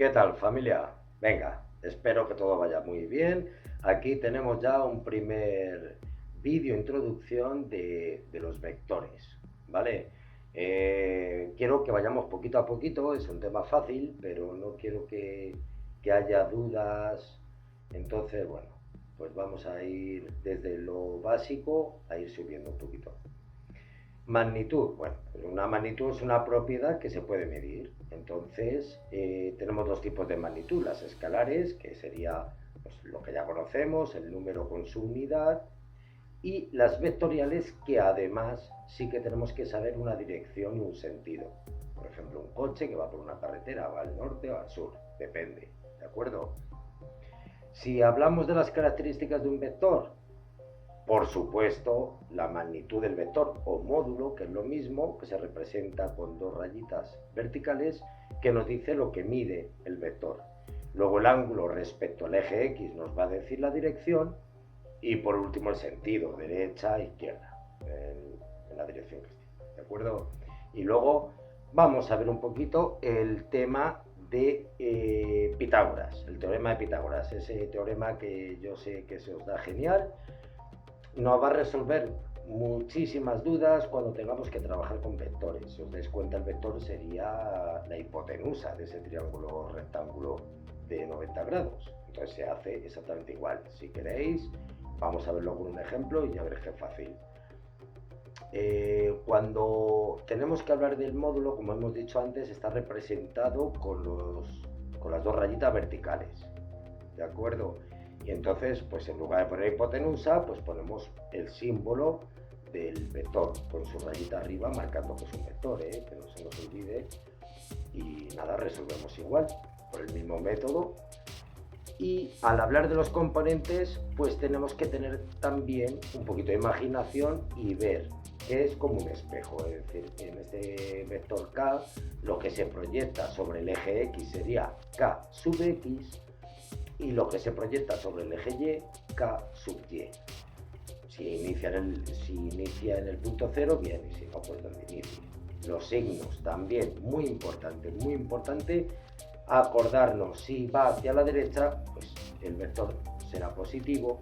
¿Qué tal, familia? Venga, espero que todo vaya muy bien. Aquí tenemos ya un primer vídeo introducción de los vectores, ¿vale? Quiero que vayamos poquito a poquito, es un tema fácil, pero no quiero que haya dudas. Entonces, bueno, pues vamos a ir desde lo básico a ir subiendo un poquito. Magnitud, bueno, una magnitud es una propiedad que se puede medir. Entonces, tenemos dos tipos de magnitud, las escalares, que sería pues, lo que ya conocemos, el número con su unidad, y las vectoriales, que además sí que tenemos que saber una dirección y un sentido. Por ejemplo, un coche que va por una carretera, va al norte o al sur, depende, ¿de acuerdo? Si hablamos de las características de un vector, por supuesto, la magnitud del vector o módulo, que es lo mismo, que se representa con dos rayitas verticales, que nos dice lo que mide el vector. Luego el ángulo respecto al eje X nos va a decir la dirección y por último el sentido, derecha, izquierda, en la dirección que esté. ¿De acuerdo? Y luego vamos a ver un poquito el tema de Pitágoras, el teorema de Pitágoras, ese teorema que yo sé que se os da genial, nos va a resolver muchísimas dudas cuando tengamos que trabajar con vectores. Si os dais cuenta, el vector sería la hipotenusa de ese triángulo rectángulo de 90 grados. Entonces se hace exactamente igual. Si queréis, vamos a verlo con un ejemplo y ya veréis que es fácil. Cuando tenemos que hablar del módulo, como hemos dicho antes, está representado con las dos rayitas verticales. ¿De acuerdo? Y entonces, pues en lugar de poner hipotenusa, pues ponemos el símbolo del vector con su rayita arriba marcando que es un vector, que no se nos olvide. Y nada, resolvemos igual, por el mismo método. Y al hablar de los componentes, pues tenemos que tener también un poquito de imaginación y ver que es como un espejo, es decir, en este vector K, lo que se proyecta sobre el eje X sería K sub X, y lo que se proyecta sobre el eje Y, K sub Y. Si inicia en el punto cero, bien, y si no, pues donde inicie. Los signos también, muy importante, acordarnos, si va hacia la derecha, pues el vector será positivo,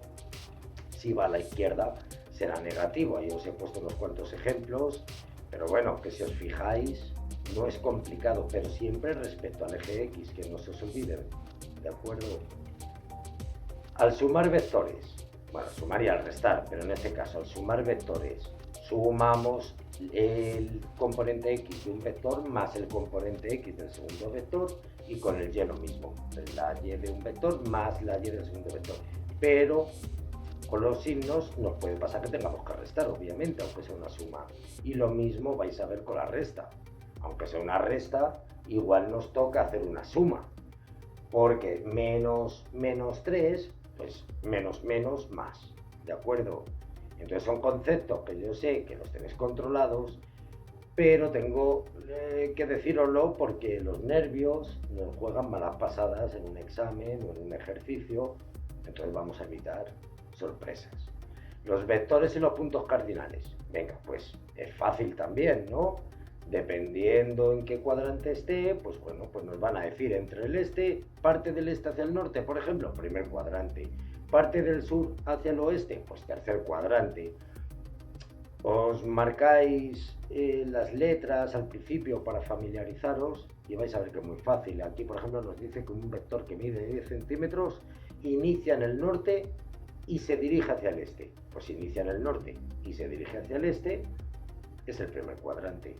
si va a la izquierda, será negativo. Ahí os he puesto unos cuantos ejemplos, pero bueno, que si os fijáis, no es complicado, pero siempre respecto al eje X, que no se os olvide, ¿de acuerdo? Al sumar vectores, bueno, sumar y al restar, pero en este caso al sumar vectores, sumamos el componente X de un vector más el componente X del segundo vector, y con el Y lo mismo, la Y de un vector más la Y del segundo vector. Pero con los signos nos puede pasar que tengamos que restar, obviamente, aunque sea una suma. Y lo mismo vais a ver con la resta. Aunque sea una resta, igual nos toca hacer una suma. Porque menos 3, pues menos más, ¿de acuerdo? Entonces son conceptos que yo sé que los tenéis controlados, pero tengo que decíroslo porque los nervios nos juegan malas pasadas en un examen o en un ejercicio, entonces vamos a evitar sorpresas. Los vectores y los puntos cardinales, venga, pues es fácil también, ¿no? Dependiendo en qué cuadrante esté, pues bueno, pues nos van a decir entre el este, parte del este hacia el norte, por ejemplo, primer cuadrante, parte del sur hacia el oeste, pues tercer cuadrante. Os marcáis las letras al principio para familiarizaros y vais a ver que es muy fácil. Aquí, por ejemplo, nos dice que un vector que mide 10 centímetros inicia en el norte y se dirige hacia el este. Pues inicia en el norte y se dirige hacia el este, es el primer cuadrante.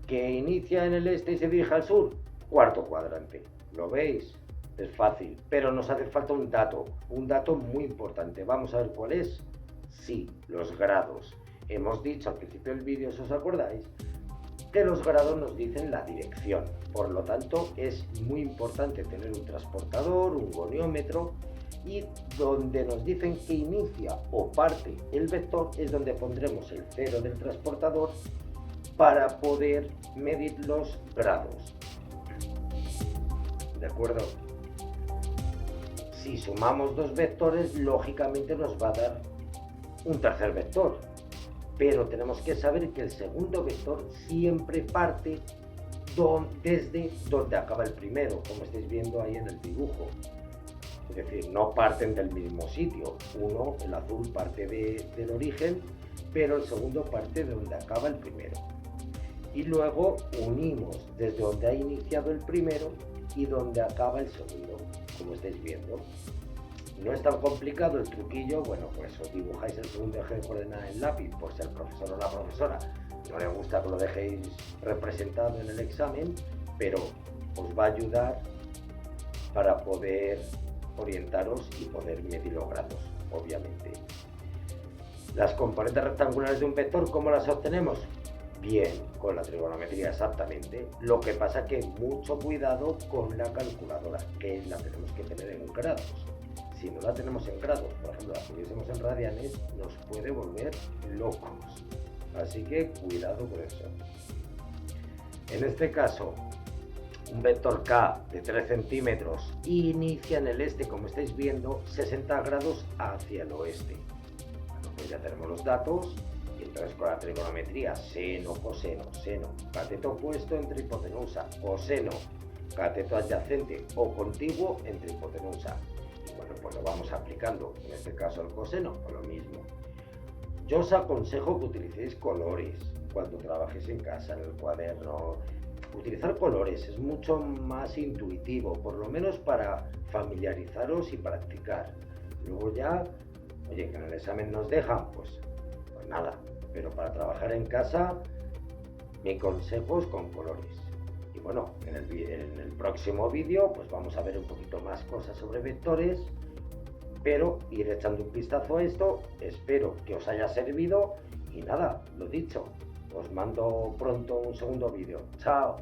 Que inicia en el este y se dirige al sur, cuarto cuadrante. ¿Lo veis? Es fácil, pero nos hace falta un dato muy importante. Vamos a ver cuál es. Sí, los grados. Hemos dicho al principio del vídeo, si os acordáis, que los grados nos dicen la dirección. Por lo tanto, es muy importante tener un transportador, un goniómetro, y donde nos dicen que inicia o parte el vector es donde pondremos el cero del transportador para poder medir los grados. ¿De acuerdo? Si sumamos dos vectores, lógicamente nos va a dar un tercer vector, pero tenemos que saber que el segundo vector siempre parte desde donde acaba el primero, como estáis viendo ahí en el dibujo. Es decir, no parten del mismo sitio. Uno, el azul, parte del origen, pero el segundo parte de donde acaba el primero. Y luego unimos desde donde ha iniciado el primero y donde acaba el segundo, como estáis viendo. No es tan complicado el truquillo, bueno, pues os dibujáis el segundo eje de coordenada en lápiz, por si el profesor o la profesora no le gusta que lo dejéis representado en el examen, pero os va a ayudar para poder orientaros y poder medir los grados, obviamente. Las componentes rectangulares de un vector, ¿cómo las obtenemos? Bien, con la trigonometría exactamente. Lo que pasa que mucho cuidado con la calculadora, que la tenemos que tener en grados. Si no la tenemos en grados, por ejemplo, la tuviésemos en radianes, nos puede volver locos. Así que cuidado con eso. En este caso, un vector K de 3 centímetros inicia en el este, como estáis viendo, 60 grados hacia el oeste. Bueno, pues ya tenemos los datos y entonces con la trigonometría seno, coseno, seno, cateto opuesto entre hipotenusa, coseno, cateto adyacente o contiguo entre hipotenusa. Y bueno, pues lo vamos aplicando, en este caso el coseno, pues lo mismo. Yo os aconsejo que utilicéis colores cuando trabajéis en casa, en el cuaderno. Utilizar colores es mucho más intuitivo, por lo menos para familiarizaros y practicar. Luego ya, oye, que en el examen nos dejan, pues nada. Pero para trabajar en casa, mi consejo es con colores. Y bueno, en el próximo vídeo pues vamos a ver un poquito más cosas sobre vectores, pero ir echando un vistazo a esto. Espero que os haya servido y nada, lo dicho, os mando pronto un segundo vídeo. ¡Chao!